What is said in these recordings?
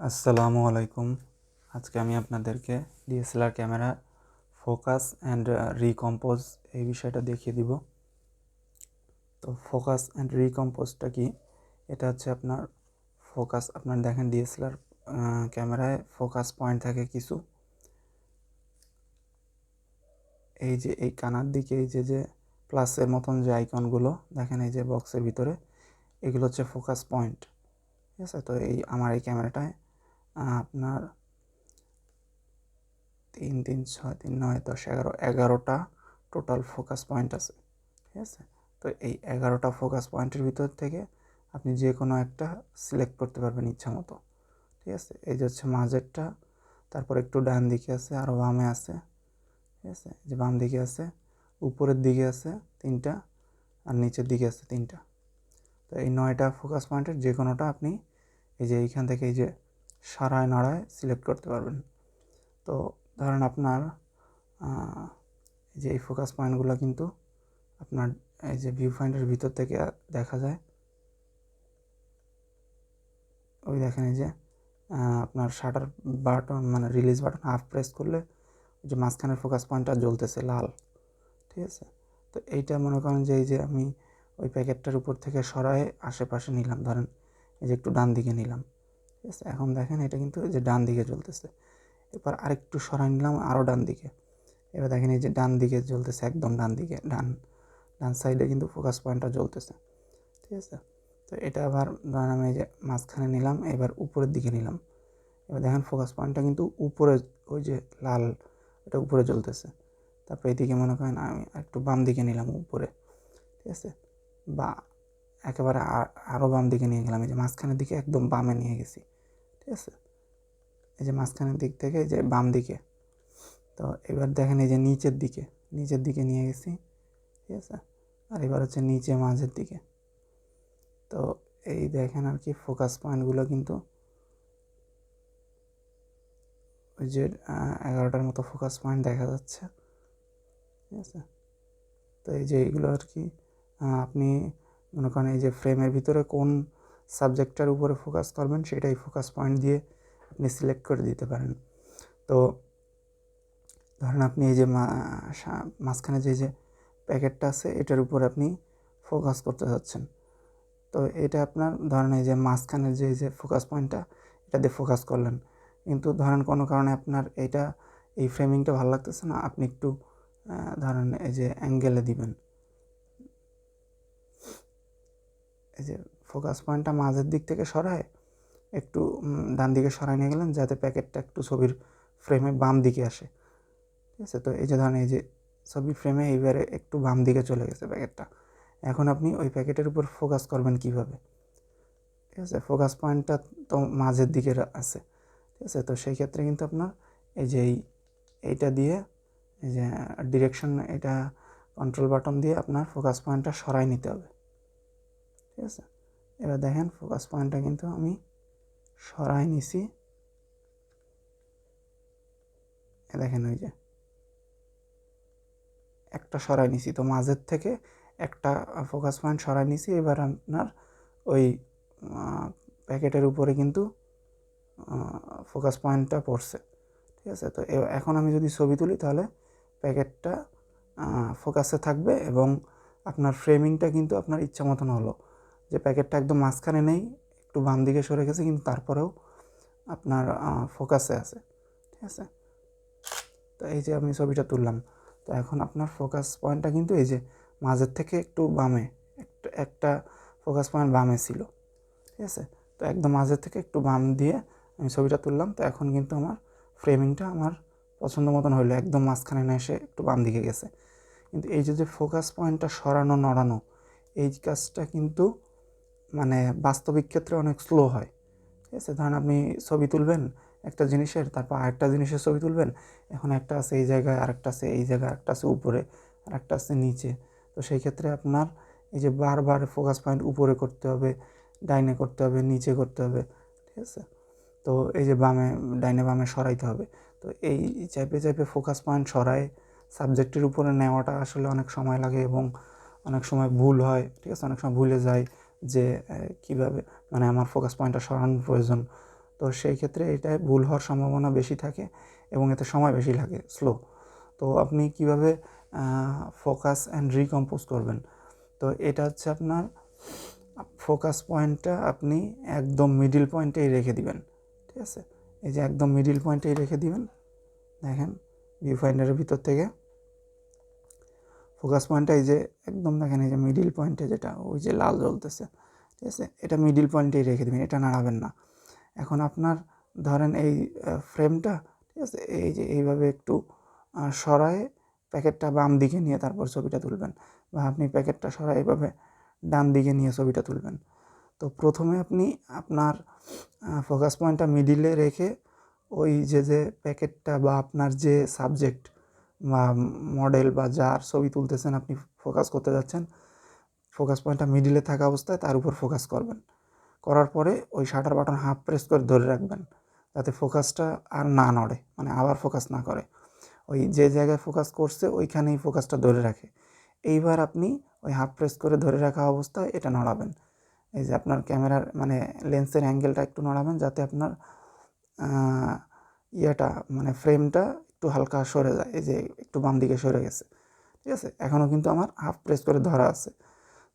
আসসালামু আলাইকুম। আজকে আমি আপনাদেরকে ডিএসএলআর ক্যামেরা ফোকাস অ্যান্ড রিকম্পোজ এই বিষয়টা দেখিয়ে দিব। তো ফোকাস অ্যান্ড রিকম্পোজটা কি? এটা হচ্ছে আপনার ফোকাস। আপনার দেখেন ডিএসএলআর ক্যামেরায় ফোকাস পয়েন্ট থাকে কিছু, এই যে এই কানার দিকে এই যে প্লাসের মতন যে আইকনগুলো দেখেন এই যে বক্সের ভিতরে, এগুলো হচ্ছে ফোকাস পয়েন্ট। ঠিক আছে, তো এই আমার এই ক্যামেরাটায় আপনার 3 3 6 3 9 10 11টা টোটাল ফোকাস পয়েন্ট আছে। ঠিক আছে, তো এই 11টা ফোকাস পয়েন্টের ভিতর থেকে আপনি যে কোনো একটা সিলেক্ট করতে পারবেন ইচ্ছা মতো। ঠিক আছে, এই যে হচ্ছে মাঝেরটা, তারপর একটু ডান দিকে আছে, আরও বামে আছে। ঠিক আছে, যে বাম দিকে আছে, উপরের দিকে আছে 3টা, আর নিচের দিকে আছে 3টা। তো এই 9টা ফোকাস পয়েন্টের যে কোনোটা আপনি এই যে এইখান থেকে এই যে সারায় নাড়ায় সিলেক্ট করতে পারবেন। তো ধরেন আপনার এই যে এই ফোকাস পয়েন্টগুলো কিন্তু আপনার এই যে ভিউ ফাইন্ডারের ভিতর থেকে দেখা যায়। ওই দেখেন এই যে আপনার শাটার বাটন মানে রিলিজ বাটন হাফ প্রেস করলে ওই যে মাঝখানের ফোকাস পয়েন্টটা জ্বলতেছে লাল। ঠিক আছে, তো এইটা মনে করেন যে এই যে আমি ওই প্যাকেটটার উপর থেকে সরাই আশেপাশে নিলাম, ধরেন এই যে একটু ডান দিকে নিলাম। ঠিক আছে, এখন দেখেন এটা কিন্তু এই যে ডান দিকে জ্বলতেছে। এরপর আরেকটু সরাই নিলাম আরও ডান দিকে। এবার দেখেন এই যে ডান দিকে জ্বলতেছে, একদম ডান দিকে, ডান সাইডে কিন্তু ফোকাস পয়েন্টটা জ্বলতেছে। ঠিক আছে, তো এটা আবার ধরেন আমি এই যে মাঝখানে নিলাম, এবার উপরের দিকে নিলাম। এবার দেখেন ফোকাস পয়েন্টটা কিন্তু উপরে, ওই যে লাল, এটা উপরে জ্বলতেছে। তারপর এদিকে মনে করেন আমি একটু বাম দিকে নিলাম উপরে। ঠিক আছে, বা একেবারে আরও বাম দিকে নিয়ে গেলাম, এই যে মাঝখানের দিকে একদম বামে নিয়ে গেছি। ঠিক আছে, এই যে মাঝখানের দিক থেকে এই যে বাম দিকে। তো এবার দেখেন এই যে নিচের দিকে নিয়ে গেছি। ঠিক আছে, আর এবার হচ্ছে নিচে মাঝের দিকে। তো এই দেখেন আর কি ফোকাস পয়েন্টগুলো কিন্তু ওই যে 11টার মতো ফোকাস পয়েন্ট দেখা যাচ্ছে। ঠিক আছে, তো এই যে এইগুলো আর কি আপনি মনে করেন এই যে ফ্রেমের ভিতরে কোন সাবজেক্টটার উপরে ফোকাস করবেন সেটাই ফোকাস পয়েন্ট দিয়ে আপনি সিলেক্ট করে দিতে পারেন। তো ধরেন আপনি এই যে মাঝখানে যে প্যাকেটটা আছে এটার উপর আপনি ফোকাস করতে যাচ্ছেন। তো এটা আপনার ধরেন এই যে মাঝখানের যে ফোকাস পয়েন্টটা, এটা দিয়ে ফোকাস করলেন, কিন্তু ধরেন কোনো কারণে আপনার এই ফ্রেমিংটা ভালো লাগতেছে না, আপনি একটু ধরেন এই যে অ্যাঙ্গেলে দিবেন, এই যে ফোকাস পয়েন্টটা মাঝের দিক থেকে সরায় একটু ডান দিকে সরাই নিয়ে গেলেন যাতে প্যাকেটটা একটু ছবির ফ্রেমে বাম দিকে আসে। ঠিক আছে, তো এই যে ধরেন এই যে ছবির ফ্রেমে এইবারে একটু বাম দিকে চলে গেছে প্যাকেটটা। এখন আপনি ওই প্যাকেটের উপর ফোকাস করবেন কিভাবে? ঠিক আছে, ফোকাস পয়েন্টটা তো মাঝের দিকে আছে। ঠিক আছে, তো সেই ক্ষেত্রে কিন্তু আপনার এই যে এইটা দিয়ে এই যে ডিরেকশন, এটা কন্ট্রোল বাটন দিয়ে আপনার ফোকাস পয়েন্টটা সরাই নিতে হবে। ঠিক আছে, এবার দেখেন ফোকাস পয়েন্টটা কিন্তু আমি সরাই নিছি। দেখেন ওই যে একটা সরাই নিছি, তো মাঝের থেকে একটা ফোকাস পয়েন্ট সরাই নিছি। এবার আপনার ওই প্যাকেটের উপরে কিন্তু ফোকাস পয়েন্টটা পড়ছে। ঠিক আছে, তো এখন আমি যদি ছবি তুলি তাহলে প্যাকেটটা ফোকাসে থাকবে এবং আপনার ফ্রেমিংটা কিন্তু আপনার ইচ্ছা মতন হলো, যে প্যাকেটটা একদম মাঝখানে নেই, একটু বাম দিকে সরে গেছে, কিন্তু তারপরেও আপনার ফোকাসে আছে। ঠিক আছে, তো এই যে আমি ছবিটা তুললাম, তো এখন আপনার ফোকাস পয়েন্টটা কিন্তু এই যে মাঝের থেকে একটু বামে, একটা ফোকাস পয়েন্ট বামে ছিল। ঠিক আছে, তো একদম মাঝের থেকে একটু বাম দিয়ে আমি ছবিটা তুললাম। তো এখন কিন্তু আমার ফ্রেমিংটা আমার পছন্দ মতন হইলো, একদম মাঝখানে না এসে একটু বাম দিকে গেছে। কিন্তু এই যে ফোকাস পয়েন্টটা সরানো নড়ানো, এই কাজটা কিন্তু মানে বাস্তবিক ক্ষেত্রে অনেক স্লো হয়। ঠিক আছে, ধরেন আপনি ছবি তুলবেন একটা জিনিসের, তারপর আরেকটা জিনিসের ছবি তুলবেন। এখন একটা আছে এই জায়গায়, আরেকটা আছে এই জায়গায়, আরেকটা আছে উপরে, আরেকটা আছে নিচে। তো সেই ক্ষেত্রে আপনার এই যে বারবার ফোকাস পয়েন্ট উপরে করতে হবে, ডাইনে করতে হবে, নিচে করতে হবে। ঠিক আছে, তো এই যে ডাইনে বামে সরাইতে হবে। তো এই চাইপে চাইপে ফোকাস পয়েন্ট সরায় সাবজেক্টের উপরে নেওয়াটা আসলে অনেক সময় লাগে এবং অনেক সময় ভুল হয়। ঠিক আছে, অনেক সময় ভুলে যায় যে কীভাবে মানে আমার ফোকাস পয়েন্টটা সরানোর প্রয়োজন। তো তো সেই ক্ষেত্রে এটায় ভুল হওয়ার সম্ভাবনা বেশি থাকে এবং এতে সময় বেশি লাগে, স্লো। তো আপনি কিভাবে ফোকাস অ্যান্ড রিকম্পোজ করবেন? তো এটা হচ্ছে আপনার ফোকাস পয়েন্টটা আপনি একদম মিডিল পয়েন্টেই রেখে দিবেন, ঠিক আছে? এই যে একদম মিডিল পয়েন্টেই রেখে দিবেন। দেখেন ভিউ ফাইন্ডারের ভিতর থেকে ফোকাস পয়েন্টটা এই যে একদম দেখেন, এই যে মিডিল পয়েন্টে যেটা ওই যে লাল জ্বলতেছে, ঠিক আছে? এটা মিডিল পয়েন্টেই রেখে দেবেন, এটা নাড়াবেন না। এখন আপনার ধরেন এই ফ্রেমটা, ঠিক আছে, এই যে এইভাবে একটু সরায়ে প্যাকেটটা বাম দিকে নিয়ে তারপর ছবিটা তুলবেন, বা আপনি প্যাকেটটা সরায়ে এইভাবে ডান দিকে নিয়ে ছবিটা তুলবেন। তো প্রথমে আপনি আপনার ফোকাস পয়েন্টটা মিডিলে রেখে ওই যে প্যাকেটটা বা আপনার যে সাবজেক্ট বা মডেল বা যার ছবি তুলতেছেন, আপনি ফোকাস করতে যাচ্ছেন, ফোকাস পয়েন্টটা মিডিলে থাকা অবস্থায় তার উপর ফোকাস করবেন। করার পরে ওই শাটার বাটন হাফ প্রেস করে ধরে রাখবেন, যাতে ফোকাসটা আর না নড়ে, মানে আবার ফোকাস না করে। ওই যে জায়গায় ফোকাস করছে ওইখানেই ফোকাসটা ধরে রাখে। এইবার আপনি ওই হাফ প্রেস করে ধরে রাখা অবস্থায় এটা নড়াবেন। এই যে আপনার ক্যামেরার মানে লেন্সের অ্যাঙ্গেলটা একটু নড়াবেন, যাতে আপনার ইয়েটা মানে ফ্রেমটা একটু হালকা সরে যায়। এই যে একটু বাম দিকে সরে গেছে, ঠিক আছে? এখনও কিন্তু আমার হাফ প্রেস করে ধরা আছে।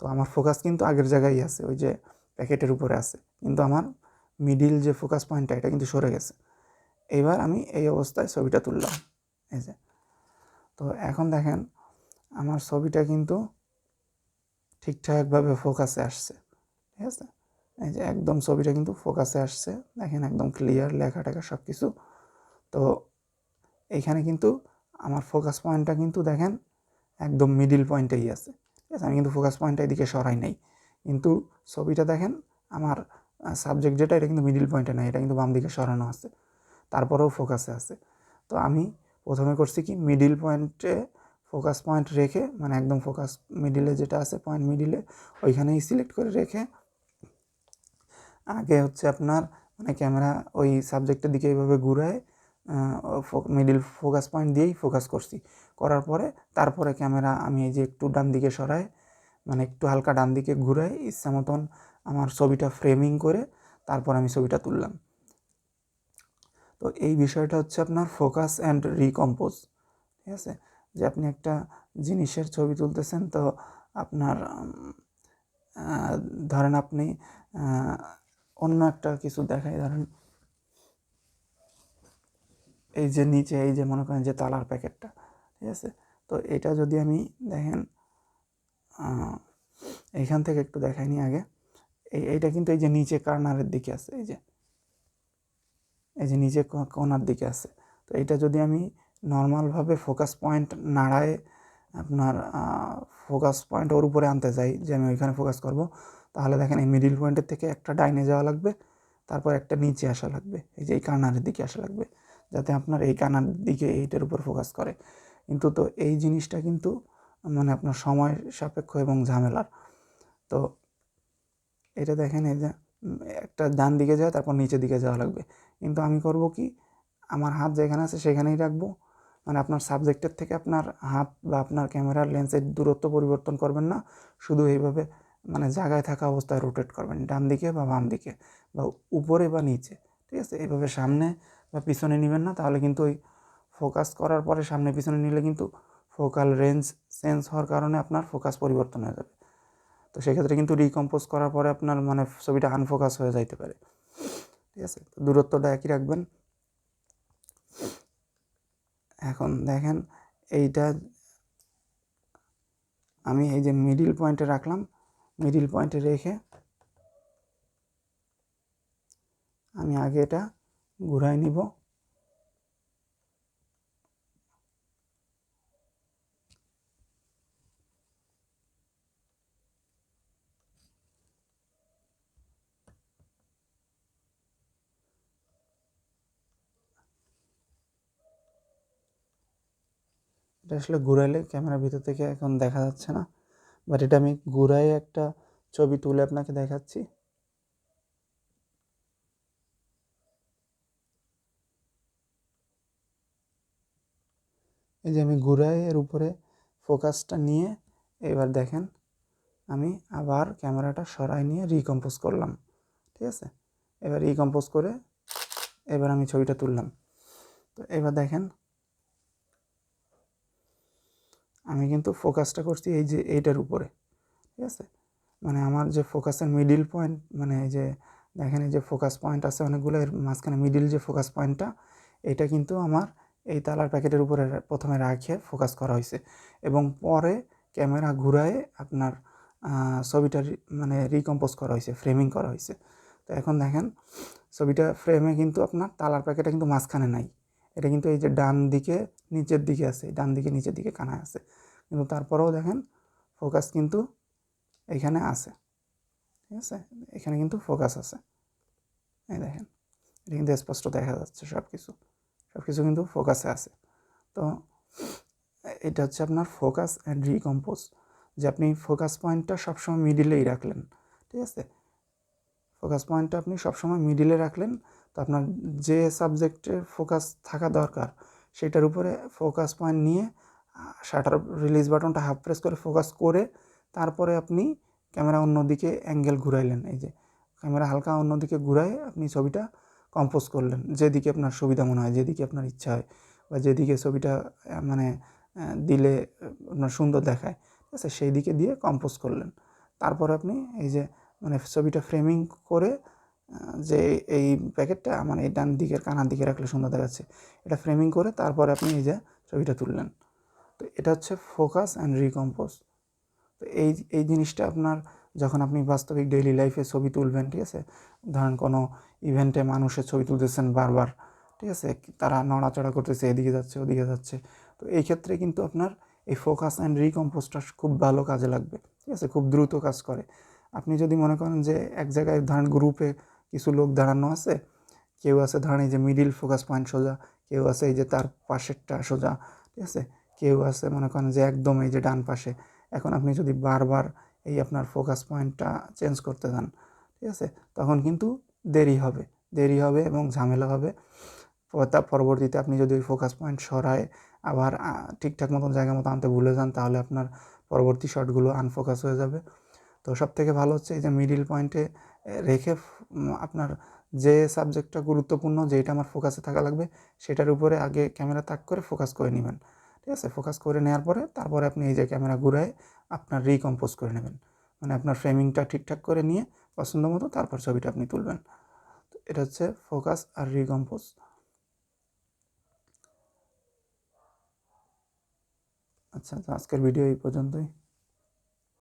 তো আমার ফোকাস কিন্তু আগের জায়গায় আছে, ওই যে প্যাকেটের উপরে আছে, কিন্তু আমার মিডিল যে ফোকাস পয়েন্টটা এটা কিন্তু সরে গেছে। এইবার আমি এই অবস্থায় ছবিটা তুললাম, এই যে। তো এখন দেখেন আমার ছবিটা কিন্তু ঠিকঠাকভাবে ফোকাসে আসছে, ঠিক আছে? এই যে একদম ছবিটা কিন্তু ফোকাসে আসছে, দেখেন একদম ক্লিয়ার লেখা টেখা সব কিছু। তো এইখানে কিন্তু আমার ফোকাস পয়েন্টটা কিন্তু দেখেন একদম মিডিল পয়েন্টেই আছে, ঠিক আছে? আমি কিন্তু ফোকাস পয়েন্টটা এদিকে সরাই নাই, কিন্তু ছবিটা দেখেন আমার সাবজেক্ট যেটা এটা কিন্তু মিডিল পয়েন্টে নাই, এটা কিন্তু বাম দিকে সরানো আছে, তারপরেও ফোকাসে আছে। তো আমি প্রথমে করছি কি, মিডিল পয়েন্টে ফোকাস পয়েন্ট রেখে, মানে একদম ফোকাস মিডিলে যেটা আছে পয়েন্ট মিডিলে ওইখানেই সিলেক্ট করে রেখে আগে হচ্ছে আপনার মানে ক্যামেরা ওই সাবজেক্টের দিকে এইভাবে ঘুরায় মিডিল ফোকাস পয়েন্ট দিয়েই ফোকাস করছি। করার পরে তারপরে ক্যামেরা আমি এই যে একটু ডান দিকে সরাই, মানে একটু হালকা ডান দিকে ঘুরাই ইচ্ছা মতন আমার ছবিটা ফ্রেমিং করে তারপর আমি ছবিটা তুললাম। তো এই বিষয়টা হচ্ছে আপনার ফোকাস অ্যান্ড রিকম্পোজ, ঠিক আছে? যে আপনি একটা জিনিসের ছবি তুলতেছেন, তো আপনার ধরেন আপনি অন্য একটা কিছু দেখাই, ধরেন এই যে নিচে এই যে মনে করেন যে তালার প্যাকেটটা, ঠিক আছে? তো এটা যদি আমি দেখেন এইখান থেকে একটু দেখাইনি আগে, এইটা কিন্তু এই যে নিচে কর্নারের দিকে আছে, এই যে নিচে কোনার দিকে আছে। তো এটা যদি আমি নর্মালভাবে ফোকাস পয়েন্ট নাড়ায় আপনার ফোকাস পয়েন্ট ওর উপরে আনতে যাই, যে আমি ওইখানে ফোকাস করব, তাহলে দেখেন এই মিডিল পয়েন্টের থেকে একটা ডাইনে যাওয়া লাগবে, তারপর একটা নিচে আসা লাগবে, এই যে এই কর্নারের দিকে আসা লাগবে, যাতে আপনার এই কর্নার দিকে এইটার উপর ফোকাস করে। কিন্তু তো এই জিনিসটা কিন্তু মানে আপনার সময় সাপেক্ষ এবং ঝামেলার। তো এটা দেখেন এই যে একটা ডান দিকে যায় তারপর নিচের দিকে যাওয়া লাগবে, কিন্তু আমি করব কি, আমার হাত যেখানে আছে সেখানেই রাখবো, মানে আপনার সাবজেক্টের থেকে আপনার হাত বা আপনার ক্যামেরার লেন্সের দূরত্ব পরিবর্তন করবেন না, শুধু এইভাবে মানে জায়গায় থাকা অবস্থায় রোটেট করবেন ডান দিকে বা বাম দিকে বা উপরে বা নিচে, ঠিক আছে? এইভাবে সামনে বা পিছনে নেবেন না, তাহলে কিন্তু ওই ফোকাস করার পরে সামনে পিছনে নিলে কিন্তু ফোকাল রেঞ্জ চেঞ্জ হওয়ার কারণে আপনার ফোকাস পরিবর্তন হয়ে যাবে। তো সেক্ষেত্রে কিন্তু রিকম্পোজ করার পরে আপনার মানে ছবিটা আনফোকাস হয়ে যাইতে পারে, ঠিক আছে? তো দূরত্বটা একই রাখবেন। এখন দেখেন এইটা আমি এই যে মিডিল পয়েন্টে রাখলাম, মিডিল পয়েন্টে রেখে আমি আগে এটা ঘুরাই নিব। এটা আসলে ঘুরাইলে ক্যামেরার ভিতর থেকে এখন দেখা যাচ্ছে না, বাট এটা আমি ঘুরাই একটা ছবি তুলে আপনাকে দেখাচ্ছি। এই যে আমি ঘুরাই এর উপরে ফোকাসটা নিয়ে, এবার দেখেন আমি আবার ক্যামেরাটা সরাই নিয়ে রিকম্পোজ করলাম, ঠিক আছে? এবার রিকম্পোজ করে এবার আমি ছবিটা তুললাম। তো এবার দেখেন আমি কিন্তু ফোকাসটা করছি এই যে এইটার উপরে, ঠিক আছে? মানে আমার যে ফোকাসের মিডিল পয়েন্ট, মানে এই যে দেখেন এই যে ফোকাস পয়েন্ট আছে অনেকগুলো, এর মাঝখানে মিডিল যে ফোকাস পয়েন্টটা, এটা কিন্তু আমার এই তালার প্যাকেটের উপরে প্রথমে রাখে ফোকাস করা হয়েছে, এবং পরে ক্যামেরা ঘুরায় আপনার ছবিটা মানে রিকম্পোজ করা হয়েছে, ফ্রেমিং করা হয়েছে। তো এখন দেখেন ছবিটা ফ্রেমে কিন্তু আপনার তালার প্যাকেটটা কিন্তু মাঝখানে নাই, এটা কিন্তু এই যে ডান দিকে নিচের দিকে আছে, ডান দিকে নিচের দিকে কানায় আছে, কিন্তু তারপরেও দেখেন ফোকাস কিন্তু এইখানে আছে, ঠিক আছে? এখানে কিন্তু ফোকাস আছে, এই দেখেন এটা কিন্তু স্পষ্ট দেখা যাচ্ছে, সব কিছু কিন্তু ফোকাসে আছে। তো এটা হচ্ছে আপনার ফোকাস অ্যান্ড রিকম্পোজ, যে আপনি ফোকাস পয়েন্টটা সবসময় মিডিলেই রাখলেন, ঠিক আছে? ফোকাস পয়েন্টটা আপনি সবসময় মিডিলে রাখলেন, তো আপনার যে সাবজেক্টের ফোকাস থাকা দরকার সেটার উপরে ফোকাস পয়েন্ট নিয়ে শাটার রিলিজ বাটনটা হাফ প্রেস করে ফোকাস করে তারপরে আপনি ক্যামেরা অন্যদিকে অ্যাঙ্গেল ঘুরাইলেন, এই যে ক্যামেরা হালকা অন্যদিকে ঘুরাই আপনি ছবিটা কম্পোজ করলেন, যেদিকে আপনার সুবিধা মনে হয়, যেদিকে আপনার ইচ্ছা হয়, বা যেদিকে ছবিটা মানে দিলে আপনার সুন্দর দেখায়, ঠিক আছে? সেই দিকে দিয়ে কম্পোজ করলেন। তারপরে আপনি এই যে মানে ছবিটা ফ্রেমিং করে যে এই প্যাকেটটা মানে এই ডান দিকের কানার দিকে রাখলে সুন্দর দেখাচ্ছে, এটা ফ্রেমিং করে তারপরে আপনি এই যে ছবিটা তুললেন। তো এটা হচ্ছে ফোকাস অ্যান্ড রিকম্পোজ। তো এই জিনিসটা আপনার যখন আপনি বাস্তবিক ডেইলি লাইফে ছবি তুলবেন, ঠিক আছে? ধরেন কোনো ইভেন্টে মানুষের ছবি তুলতেছেন বারবার, ঠিক আছে? তারা নড়াচড়া করতেছে, এদিকে যাচ্ছে ওদিকে যাচ্ছে, তো এই ক্ষেত্রে কিন্তু আপনার এই ফোকাস অ্যান্ড রিকম্পোজটা খুব ভালো কাজে লাগবে, ঠিক আছে? খুব দ্রুত কাজ করে। আপনি যদি মনে করেন যে এক জায়গায় ধরেন গ্রুপে কিছু লোক দাঁড়ানো আছে, কেউ আছে ধরেন এই যে মিডিল ফোকাস পয়েন্ট সোজা, কেউ আছে এই যে তার পাশেরটা সোজা, ঠিক আছে? কেউ আছে মনে করেন যে একদম এই যে ডান পাশে। এখন আপনি যদি বারবার এই আপনার ফোকাস পয়েন্টটা চেঞ্জ করতে যান, ঠিক আছে? তখন কিন্তু দেরি হবে এবং ঝামেলা হবে। তার পরবর্তীতে আপনি যদি ওই ফোকাস পয়েন্ট সরায় আবার ঠিকঠাক মতন জায়গা মতো আনতে ভুলে যান, তাহলে আপনার পরবর্তী শটগুলো আনফোকাস হয়ে যাবে। তো সবথেকে ভালো হচ্ছে এই যে মিডিল পয়েন্টে রেখে আপনার যে সাবজেক্টটা গুরুত্বপূর্ণ, যেটা আমার ফোকাসে থাকা লাগবে, সেটার উপরে আগে ক্যামেরা তাক করে ফোকাস করে নেবেন, ঠিক আছে? ফোকাস করে নেওয়ার পরে তারপরে আপনি এই যে ক্যামেরা ঘুরায় আপনার রিকম্পোজ করে নেবেন, মানে আপনার ফ্রেমিংটা ঠিকঠাক করে নিয়ে পছন্দ মতো তারপর ছবিটা আপনি তুলবেন। তো এটা হচ্ছে ফোকাস আর রিকম্পোজ। আচ্ছা, তো আজকের ভিডিও এই পর্যন্তই।